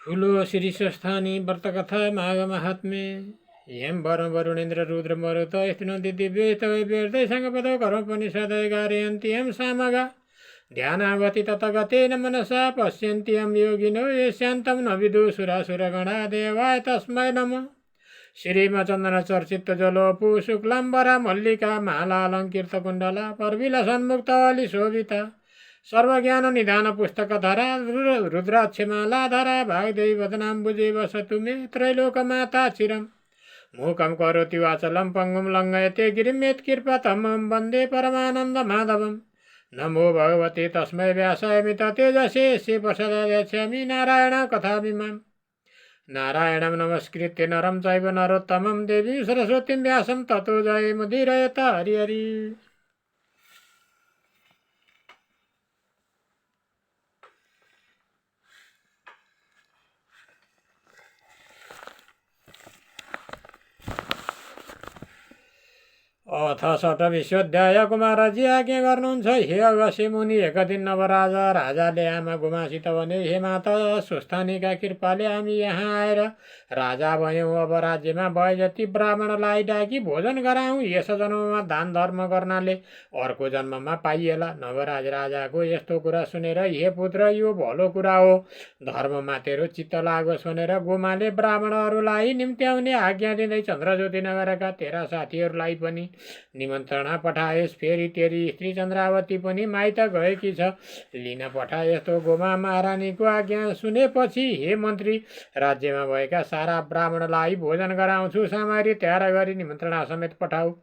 ठुलो श्री स्वस्थानी व्रतकथा माघ महात्म्य यम वरुण वरुणेन्द्र रुद्र मरुत स्थिनन्ति दिव्य तवै व्यर्थै सङ्गपदौ कर्म पनि सदै गारयन्ति यम सामगा ध्यानावति ततगतेन मनसा पश्यन्ति यम योगिनो यस्यान्तं न विदु सुरासुरगणा देवाय तस्मै नमः श्रीमचन्दन चर्चित जलोपु शुक्लाम्बरा मल्लिका मालालङ्कृत कुण्डला परविलसन्मुक्तवली शोभिता सर्वज्ञान निधान पुस्तक धरा रुद्राक्षमाला धरा भागदेवी वदनाम्बुजे वसतु मे त्रैलोकमाता चिरम मूकं करोति वाचलं पङ्गुं लङ्घयते गिरिं यत्कृपा तमं वन्दे परमानन्द माधवं नमो भगवते तस्मै व्यासाय मित तेजसे से प्रसदास्यामि नारायण कथाभिमां नारायणं नमस्कृत्य नरं चैव नरोत्तमं देवीं सरस्वतीं व्यासं ततो जयमुदीरयेत हरि हरि। अथ षट्विंशोऽध्याय कुमारजी आज्ञा गर्नुहुन्छ हे अगस्त्य मुनि एक दिन नवराजा राजाले आमा गुमासित भने हे माता स्वस्थानीका कृपाले हामी यहाँ आएर राजा भयौँ। अब राज्यमा भए जति ब्राह्मणलाई डाकी भोजन गराउँ। यस जन्ममा दान धर्म गर्नाले अर्को जन्ममा पाइएला। नवराज राजाको यस्तो कुरा सुनेर हे पुत्र यो भलो कुरा हो, धर्ममा तेरो चित्त लागोस् भनेर गोमाले ब्राह्मणहरूलाई निम्त्याउने आज्ञा दिँदै चन्द्रज्योति नगरका तेरा साथीहरूलाई पनि निमन्त्रणा पठाएस्। फेरि तेरी स्त्री चन्द्रावती पनि माइत गएकी छ, लिन पठा। यस्तो गोमा महारानीको आज्ञा सुनेपछि हे मन्त्री राज्यमा भएका सारा ब्राह्मणलाई भोजन गराउँछु। सामग्री तयार गरी निमन्त्रणा समेत पठाऊ।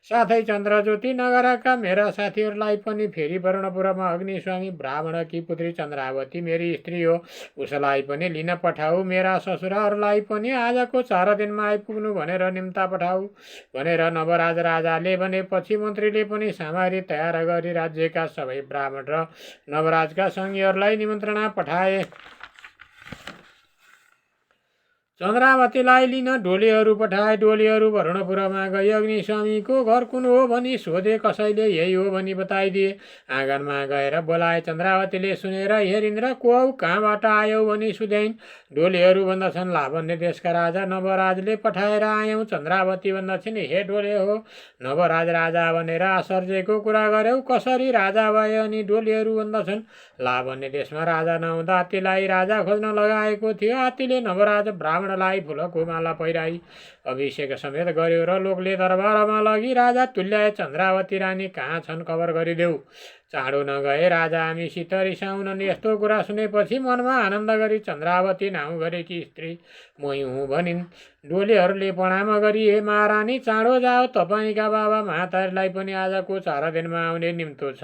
साथै चन्द्रज्योति नगरका मेरा साथीहरूलाई पनि फेरि वरुणपुरमा अग्निस्वामी ब्राह्मणकी पुत्री चन्द्रावती मेरी स्त्री हो, उसलाई पनि लिन पठाऊ। मेरा ससुराहरूलाई पनि आजको 4 दिनमा आइपुग्नु भनेर निम्ता पठाऊ भनेर नवराज राजाले भनेपछि मन्त्रीले पनि सामग्री तयार गरी राज्यका सबै ब्राह्मण र नवराजका सङ्घीयहरूलाई निमन्त्रणा पठाए। चन्द्रावतीलाई लिन डोलीहरू पठाए। डोलीहरू वरुणपुरमा गई अग्निस्वामीको घर कुन हो भनी सोधे। कसैले यही हो भनी बताइदिए। आँगनमा गएर बोलाए। चन्द्रावतीले सुनेर हेरिन्द्र को हौ, कहाँबाट आयौ भनी सुध्याइन्। डोलीहरू भन्दछन् लावण्य देशका राजा नवराजले पठाएर आयौँ। चन्द्रावती भन्दछन् हे डोले हो, नवराज राजा भनेर आश्चर्यको कुरा गर्यौ, कसरी राजा भए? अनि डोलीहरू भन्दछन् लावण्य देशमा राजा नहुँदा हात्तीलाई राजा खोज्न लगाएको थियो। हात्तीले नवराज ब्राह्मणलाई फुलको माला पहिराई अभिषेक समेत गर्यो र लोकले दरबारमा लगी राजा तुल्याए। चन्द्रावती रानी कहाँ छन् खबर गरिदेऊ। चाँडो नगए राजा हामीसित रिसाउनन्। यस्तो कुरा सुनेपछि मनमा आनन्द गरी चन्द्रावती नाउँ गरेकी स्त्री मै हुँ भनिन्। डोलीहरूले प्रणाम गरी हे महारानी चाँडो जाओ, तपाईँका बाबा महातारीलाई पनि आजको 4 दिनमा आउने निम्तो छ,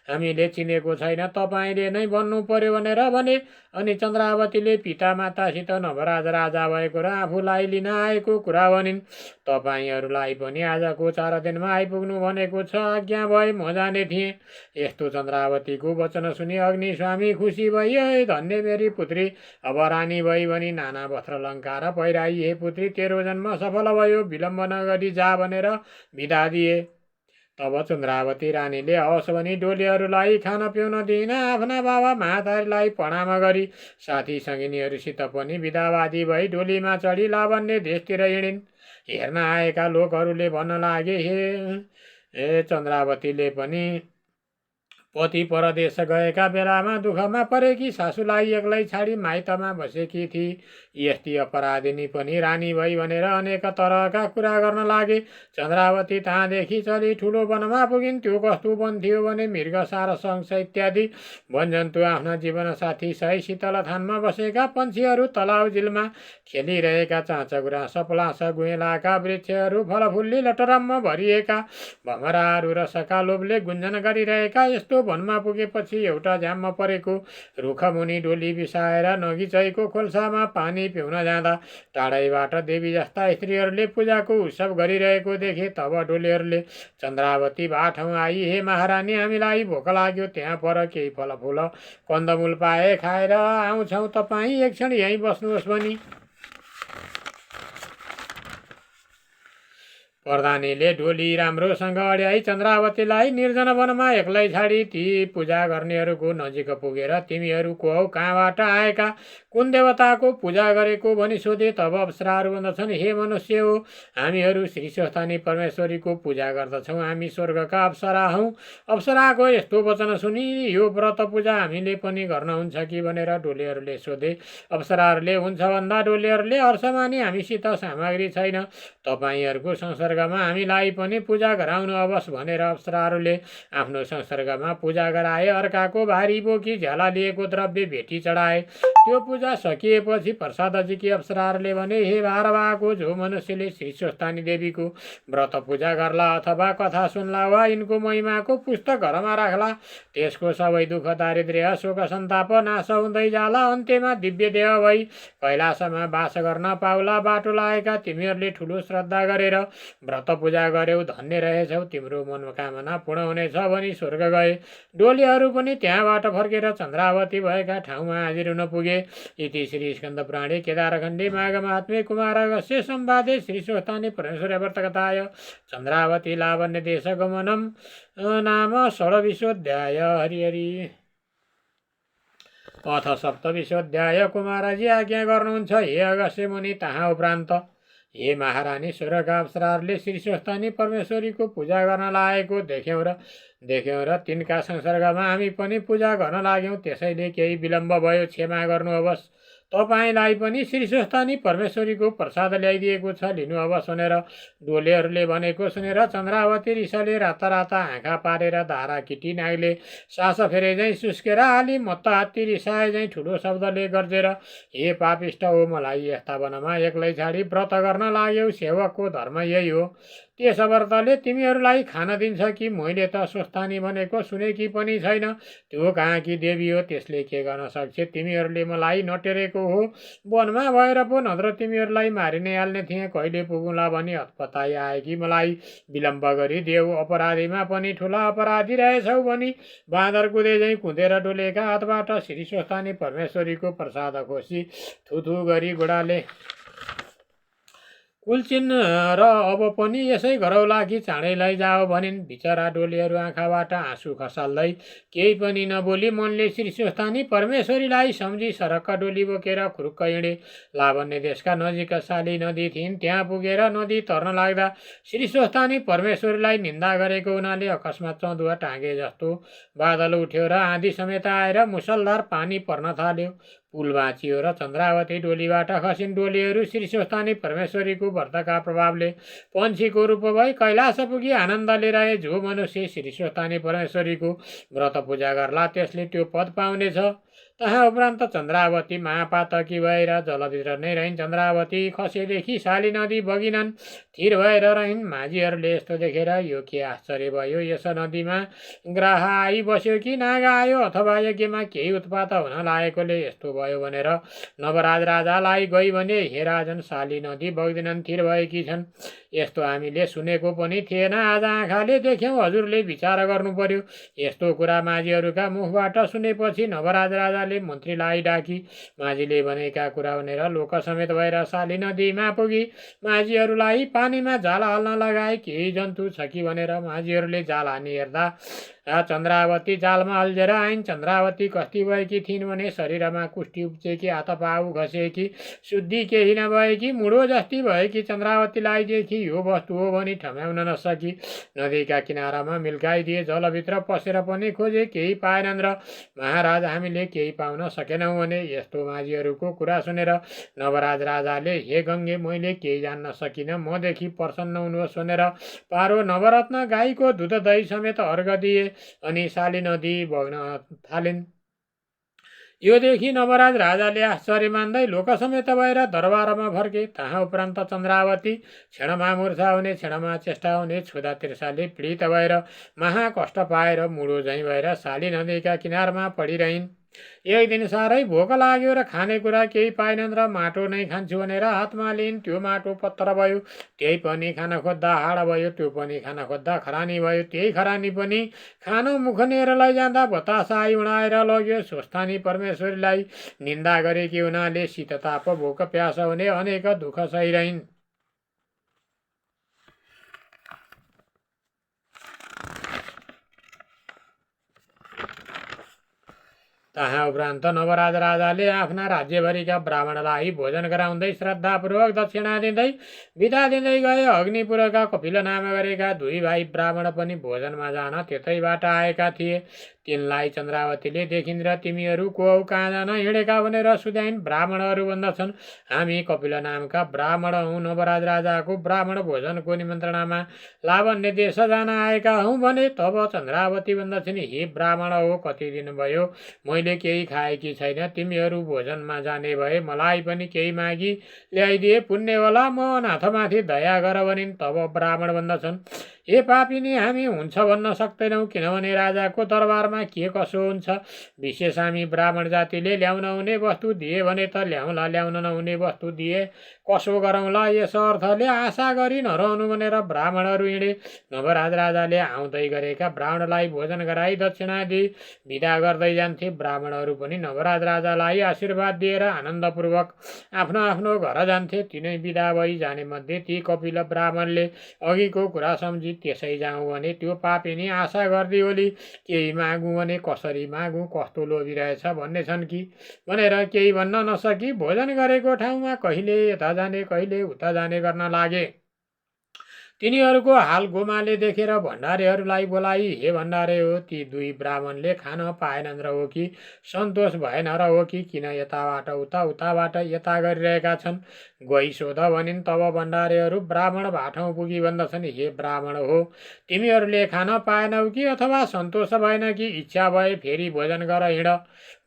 हामीले चिनेको छैन, तपाईँले नै भन्नु पर्यो भनेर भने। अनि चन्द्रावतीले पिता मातासित नवराज राजा भएको र आफूलाई लिन आएको कुरा भनिन्। तपाईँहरूलाई पनि आजको 4 दिनमा आइपुग्नु भनेको छ, आज्ञा भए म जाने थिएँ। यस्तो चन्द्रावतीको वचन सुनि अग्निस्वामी खुसी भई धन्य मेरी पुत्री, अब रानी भई भनी नाना वस्त्र अलङ्कार पहिराई। हे पुत्री तेरो जन्म सफल भयो, विलम्ब नगरी जा भनेर बिदा दिए। तब चन्द्रावती रानीले हवस् भनी डोलीहरूलाई खान पिउन दिन आफ्ना बाबा महातारीलाई प्रणाम गरी साथी सङ्गिनीहरूसित पनि बिदावादी भई डोलीमा चढी लावण्य देशतिर हिँडिन्। हेर्न आएका लोकहरूले भन्न लागे हे चन्द्रावतीले पनि पति परदेश गएका बेलामा दुःखमा परेकी सासूलाई एक्लै छाडी माइतमा बसेकी थिई। यस्ती अपराधिनी पनि रानी भई भनेर अनेक तरहका कुरा गर्न लागे। चन्द्रावती तहाँदेखि चली ठुलो वनमा पुगिन्। त्यो कस्तो वन थियो भने मृग सारस अंश इत्यादि वनजन्तु आफ्ना जीवनसाथी सही शीतल थानमा बसेका पन्छीहरू, तलाउ झिलमा खेलिरहेका चाँचगुरा सपलास गुहेलाका वृक्षहरू, फलफुल्ली लटरम्म भरिएका भमराहरू र सकालोभले गुन्जन गरिरहेका यस्तो वनमा पुगेपछि एउटा झ्याम्म परेको रुखमुनि डोली बिसाएर नगिचैको खोल्सामा पानी पिउन जाँदा टाढैबाट देवी जस्ता स्त्रीहरूले पूजाको उत्सव गरिरहेको देखे। तब डोलीहरूले चन्द्रावती बाठौँ आई, हे महारानी हामीलाई भोक लाग्यो, त्यहाँ पर केही फलफुल कन्दमूल पाए खाएर आउँछौँ, तपाईँ एक क्षण यहीँ बस्नुहोस् भनी प्रधानीले डोली राम्रोसँग अड्याई चन्द्रावतीलाई निर्जन वनमा एक्लै छाडी ती पूजा गर्नेहरूको नजिक पुगेर तिमीहरू को हौ, कहाँबाट आएका, कुन देवताको पूजा गरेको भनी सोधे। तब अप्सराहरू भन्दछन्, हे मनुष्य हो, हामीहरू श्री स्वस्थानी परमेश्वरीको पूजा गर्दछौँ, हामी स्वर्गका अप्सरा हौँ। अप्सराको यस्तो वचन सुनि यो व्रत पूजा हामीले पनि गर्न हुन्छ कि भनेर डोलीहरूले सोधे। अप्सराहरूले हुन्छ भन्दा डोलीहरूले हर्ष मानी हामीसित सामग्री छैन, तपाईँहरूको संसर्गमा हामीलाई पनि पूजा गराउनु अवश्य भनेर अप्सराहरूले आफ्नो संसर्गमा पूजा गराए। अर्काको भारी बोकी झ्याला लिएको द्रव्य भेटी चढाए। त्यो पूजा सकिएपछि प्रसादजीकी अप्सराहरूले भने, हे भारवाहको, जो मनुष्यले श्री स्वस्थानी देवीको व्रत पूजा गर्ला अथवा कथा सुन्ला वा यिनको महिमाको पुस्तक घरमा राख्ला, त्यसको सबै दुःख दारिद्र्य शोक सन्ताप नाश हुँदै जाला। अन्त्यमा दिव्य देह भई कैलाशमा बास गर्न पाउला। बाटो लागेका तिमीहरूले ठुलो श्रद्धा गरेर व्रत पूजा गर्यौ, धन्य रहेछौ, तिम्रो मनोकामना पूर्ण हुनेछ भनी स्वर्ग गए। डोलीहरू पनि त्यहाँबाट फर्केर चन्द्रावती भएका ठाउँमा हाजिर हुन पुगे। इति श्री स्कन्द पुराणे केदारखण्डे माघ महात्म्ये कुमारगस्य संवादे श्री स्वस्थानी परमेश्वरी व्रतकथाय चन्द्रावती लावण्य देश गमनम नाम षड्विंशोऽध्याय। हरि हरि। अथ सप्तविंशोऽध्याय। कुमारजी आज्ञा गर्नुहुन्छ, हे अगस्त्य मुनि, तहाँ उपरान्त हे महारानी, स्वर्गका अप्सराहरूले श्री स्वस्थानी परमेश्वरीको पूजा गर्न लागेको देख्यौँ र तिनका संसर्गमा हामी पनि पूजा गर्न लाग्यौँ। त्यसैले केही विलम्ब भयो, क्षमा गर्नु अवश्य। तपाईँलाई पनि श्री स्वस्थानी परमेश्वरीको प्रसाद ल्याइदिएको छ, लिनु अवश्य भनेर डोलेहरूले भनेको सुनेर चन्द्रावती रिसले राता आँखा पारेर धारा किटी नागले सास फेरे झैँ सुस्केर हाली मत्त हात्ती रिसाए झैँ ठुलो शब्दले गर्जेर, हे पापिष्ट हो, मलाई यस्ता वनमा एक्लै छाडी व्रत गर्न लाग्यौ, सेवकको धर्म यही हो। त्यस व्रतले तिमीहरूलाई खान दिन्छ कि? मैले त स्वस्थानी भनेको सुनेकी पनि छैन। त्यो कहाँ कि देवी हो, त्यसले के गर्न सक्छ? तिमीहरूले मलाई नटेरेको हो, वनमा भएर पो नत्र तिमीहरूलाई मारि नै हाल्ने थिएँ। कहिले पुगुँला भनी हतपताई आए कि मलाई विलम्ब गरी देऊ। अपराधीमा पनि ठुला अपराधी रहेछौ भनी बाँदर कुदे झैँ कुदेर डोलेका हातबाट श्री स्वस्थानी परमेश्वरीको प्रसाद खोसी थुथु गरी गोडाले कुलचिन र अब पनि यसै गरौला कि चाँडै लैजाओ भनिन्। बिचरा डोलीहरू आँखाबाट आँसु खसाल्दै केही पनि नबोली मनले श्री स्वस्थानी परमेश्वरीलाई सम्झी सरक्क डोली बोकेर खुरुक्क हिँडे। लावण्य देशका नजिक साली नदी थिइन्। त्यहाँ पुगेर नदी तर्न लाग्दा श्री स्वस्थानी परमेश्वरीलाई निन्दा गरेको हुनाले अकस्मात चौधुवा टाँगे जस्तो बादल उठ्यो र आँधी समेत आएर मुसलधार पानी पर्न थाल्यो। पुल बाँचियो र चन्द्रावती डोलीबाट खसिन्। डोलीहरू श्री स्वस्थानी परमेश्वरीको व्रतका प्रभावले पन्छीको रूप भई कैलाश पुगी आनन्दले रहे। जो मनुष्य श्री स्वस्थानी परमेश्वरीको व्रत पूजा गर्ला त्यसले त्यो पद पाउनेछ। तहाँ उपरान्त चन्द्रावती महापातकी भएर जलभित्र नै रहिन्। चन्द्रावती खसेदेखि साली नदी बगिनन्, थिर भएर रहिन्। माझीहरूले यस्तो देखेर यो के आश्चर्य भयो, यस नदीमा ग्राह आइबस्यो कि नाग आयो अथवा यज्ञमा केही उत्पात हुन लागेकोले यस्तो भयो भनेर नवराज राजालाई गई भने, हे राजन, साली नदी बग्दैनन्, थिर भएकी छन्। यस्तो हामीले सुनेको पनि थिएन, आज आँखाले देख्यौँ, हजुरले विचार गर्नु पर्यो। यस्तो कुरा माझीहरूका मुखबाट सुनेपछि नवराज राजाले मन्त्रीलाई डाकी माझीले भनेका कुरा भनेर लोक समेत भएर साली नदीमा पुगी माझीहरूलाई पानीमा जाल हाल्न लगाए। केही जन्तु छ कि भनेर माझीहरूले जाल हानी हेर्दा चन्द्रावती जालमा अल्झेर आइन्। चन्द्रावती कस्ती भएकी थिइन् भने शरीरमा कुष्ठी उब्जेकी, हात पाउ घसेकी, शुद्धि केही नभएकी, मुडो जस्ती भएकी चन्द्रावतीलाई देखि यो वस्तु हो भनी ठम्याउन नसकी नदीका किनारामा मिल्काइदिए। जलभित्र पसेर पनि खोजे, केही पाएनन् र महाराज, हामीले केही पाउन सकेनौँ भने। यस्तो माझीहरूको कुरा सुनेर नवराज राजाले, हे गङ्गे, मैले केही जान्न सकिनँ, मदेखि प्रसन्न हुनुहोस् भनेर पारो नवरत्न गाईको दुध दही समेत अर्घ दिए अनि साली नदी बग्न थालिन्। यो देखि नवराज राजाले आश्चर्य मान्दै लोक समेत भएर दरबारमा फर्के। तहाँ उपरान्त चन्द्रावती क्षणमा मूर्छा हुने, क्षणमा चेष्टा हुने, छुँदा तिर्साले पीडित भएर महाकष्ट पाएर मुडो झैँ भएर साली नदीका किनारमा पडिरहन्। एक दिन साह्रै भोक लाग्यो र खानेकुरा केही पाएनन् र माटो नै खान्छु भनेर हातमा लिइन्। त्यो माटो पत्र भयो, त्यही पनि खान खोज्दा हाड भयो, त्यो पनि खान खोज्दा खरानी भयो, त्यही खरानी पनि खान मुख लिएर लैजाँदा बतासा आई उडाएर लग्यो। स्वस्थानी परमेश्वरीलाई निन्दा गरेकी हुनाले शीतताप भोक प्यास हुने अनेक दुःख सहिरहन्। तहाँ उपरान्त नवराज राजाले आफ्ना राज्यभरिका ब्राह्मणलाई भोजन गराउँदै श्रद्धापूर्वक दक्षिणा दिँदै बिदा दिँदै गए। अग्निपुरका कपिल नाम गरेका दुई भाइ ब्राह्मण पनि भोजनमा जान त्यतैबाट आएका थिए। तिनलाई चन्द्रावतीले देखिन् र तिमीहरू को हौ, कहाँ जान हिँडेका भनेर सुध्याइन्। ब्राह्मणहरू भन्दछन्, हामी कपिल नामका ब्राह्मण हौँ, नवराज राजाको ब्राह्मण भोजनको निमन्त्रणामा लावण्य देश जान आएका हौँ भने। तब चन्द्रावती भन्दछिन्, हे ब्राह्मण हो, कति दिन भयो मैले केही खाएकी छैन, तिमीहरू भोजनमा जाने भए मलाई पनि केही मागी ल्याइदिए पुण्य होला, म अनाथमाथि दया गर भनिन्। तब ब्राह्मण भन्दछन्, हे पापिनी, हामी हुन्छ भन्न सक्दैनौँ, किनभने राजाको दरबारमा के कसो हुन्छ। विशेष हामी ब्राह्मण जातिले ल्याउन हुने वस्तु दिए भने त ल्याउँला, ल्याउन नहुने वस्तु दिए कसो गरौँला। यस अर्थले आशा गरी नरहनु भनेर ब्राह्मणहरू हिँडे। नवराज राजाले आउँदै गरेका ब्राह्मणलाई भोजन गराई दक्षिणा दिई विदा गर्दै जान्थे। ब्राह्मणहरू पनि नवराज राजालाई आशीर्वाद दिएर आनन्दपूर्वक आफ्नो आफ्नो घर जान्थे। तिनै विदा भई जाने मध्ये ती कपिल ब्राह्मणले अघिको कुरा सम्झी त्यसै जाउँ भने त्यो पापिनी आशा गर्दी होली, केही मागौँ भने कसरी मागौँ, कस्तो लोभी रहेछ भन्ने छन् कि भनेर केही भन्न नसकी भोजन गरेको ठाउँमा कहिले यता जाने कहिले उता जाने गर्न लागे। तिनीहरूको हाल गोमाले देखेर भण्डारीहरूलाई बोलाई, हे भण्डारे हो, ती दुई ब्राह्मणले खान पाएनन् र हो कि सन्तोष भएन र हो कि किन यताबाट उता उताबाट यता गरिरहेका छन्, गई सोध भनिन्। तब भण्डारीहरू ब्राह्मण भाठौँ पुगी भन्दछन्, हे ब्राह्मण हो, तिमीहरूले खान पाएनौ कि अथवा सन्तोष भएन कि इच्छा भए फेरि भोजन गर हिँड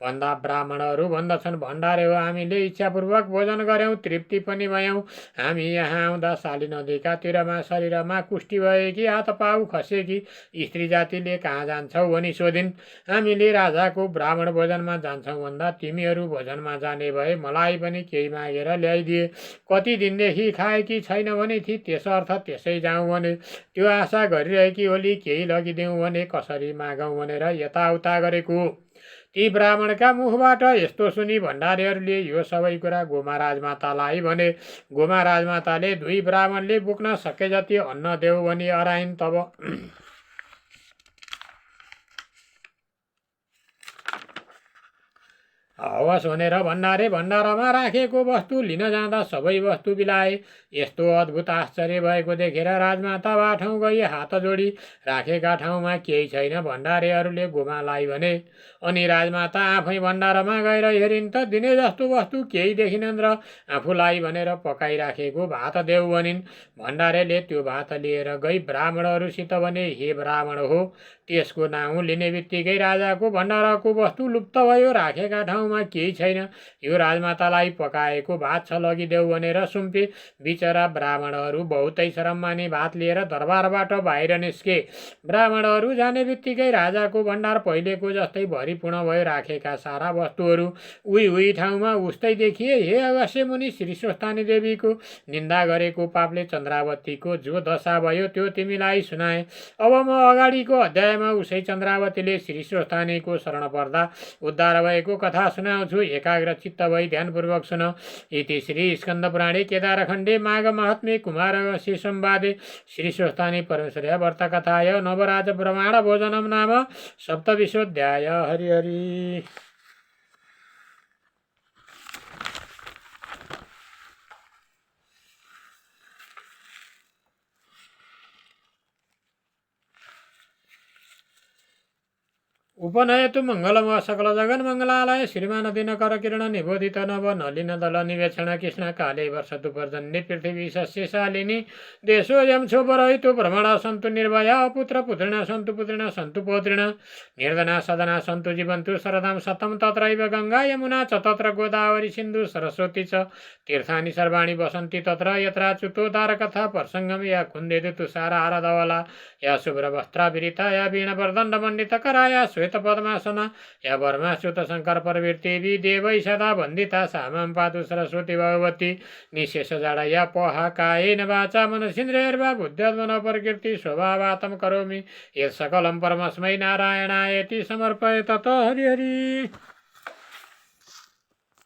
भन्दा ब्राह्मणहरू भन्दछन्, भण्डारे हो, हामीले इच्छापूर्वक भोजन गऱ्यौँ, तृप्ति पनि भयौँ। हामी यहाँ आउँदा शाली नदीका तीरमा शरीरमा कुष्ठी भए कि हात पाउ खसे कि स्त्री जातिले कहाँ जान्छौ भनी सोधिन्। हामीले राजाको ब्राह्मण भोजनमा जान्छौँ भन्दा तिमीहरू भोजनमा जाने भए मलाई पनि केही मागेर ल्याइदिए। कति दिनदेखि खाएकी छैन भने थिए, त्यस अर्थ त्यसै जाउँ भने त्यो आशा गरिरहेकी होली, केही लगिदेऊ भने कसरी मागौँ भनेर यताउता गरेको। ती ब्राह्मणका मुखबाट यस्तो सुनि भण्डारीहरूले यो सबै कुरा गोमा राजमातालाई भने। गोमा राजमाताले दुई ब्राह्मणले बोक्न सके जति अन्न देऊ भनी अराइन्। तब हवस भनेर भण्डारे भण्डारामा राखेको वस्तु लिन जाँदा सबै वस्तु बिलाए। यस्तो अद्भुत आश्चर्य भएको देखेर राजमाता बाठौँ गई हात जोडी राखेका ठाउँमा केही छैन भण्डारेहरूले गोमालाई भने। अनि राजमाता आफै भण्डारामा गएर हेरिन् त दिने जस्तो वस्तु केही देखिनन् र आफूलाई भनेर पकाइराखेको भात देऊ भनिन्। भण्डारेले त्यो भात लिएर गई ब्राह्मणहरूसित भने, हे ब्राह्मण हो, त्यसको नाउँ लिने बित्तिकै राजाको भण्डाराको वस्तु लुप्त भयो, राखेका ठाउँमा केही छैन, यो राजमातालाई पकाएको भात छ, लगिदेऊ भनेर सुम्पे। बिचरा ब्राह्मणहरू बहुतै शरम मानी भात लिएर दरबारबाट बाहिर निस्के। ब्राह्मणहरू जाने बित्तिकै राजाको भण्डार पहिलेको जस्तै भरिपूर्ण भयो, राखेका सारा वस्तुहरू उही उही ठाउँमा उस्तै देखिए। हे अगस्त्य मुनि, श्री स्वस्थानी देवीको निन्दा गरेको पापले चन्द्रावतीको जो दशा भयो त्यो तिमीलाई सुनाए। अब म अगाडिको अध्यायमा उसै चन्द्रावतीले श्री स्वस्थानीको शरण पर्दा उद्धार भएको कथा सुनाउँछु। एकाग्र चित्त भई ध्यानपूर्वक सुन। इति श्री स्कन्दपुराणे केदारखण्डे माघ महात्म्ये कुमार अगस्त्य संवादे श्री स्वस्थानी परमेश्वर्या व्रतकथाय नवराज ब्रह्माण्ड भोजनम नाम सप्तविंशोऽध्याय। हरि हरि। उपनयतु मङ्गलम सकल जगन मङ्गलालय श्रीमान दिनकर किरण निबोधित नव नलिन दल निवेक्षण कृष्ण काले वर्षतु पर्जन्ये पृथिवी सस्यशालिनी देशोऽयं क्षोभरहितो भ्रमणा सन्तु निर्भया पुत्र पुत्रिणा सन्तु पुत्रिणा सन्तु पौत्रिणा निर्धना सदना सन्तु जीवन्तु शरदां शतं तत्रैव गङ्गा यमुना च तत्र गोदावरी सिन्धु सरस्वती च तीर्थानि सर्वाणि वसन्ति तत्र यत्राच्युतोद्धार कथा प्रसङ्गम या कुन्देदु तुषारहार धवला या शुभ्रवस्त्राभिरिता या वीणवर्दण्डमण्डितकरा या श्वेतपद्मासना या वर्माच्युत शङ्कर प्रवृत्ति देवै सदा वन्दिता सा मां पातु सरस्वती भगवती निशेषजाडा या पहा कायेन वाचा मनसेन्द्रियैर्वा बुद्ध्यात्मना प्रकृति स्वभावातं करोमि यत् सकलं परमस्मै नारायणायति समर्पये तत हरि हरि।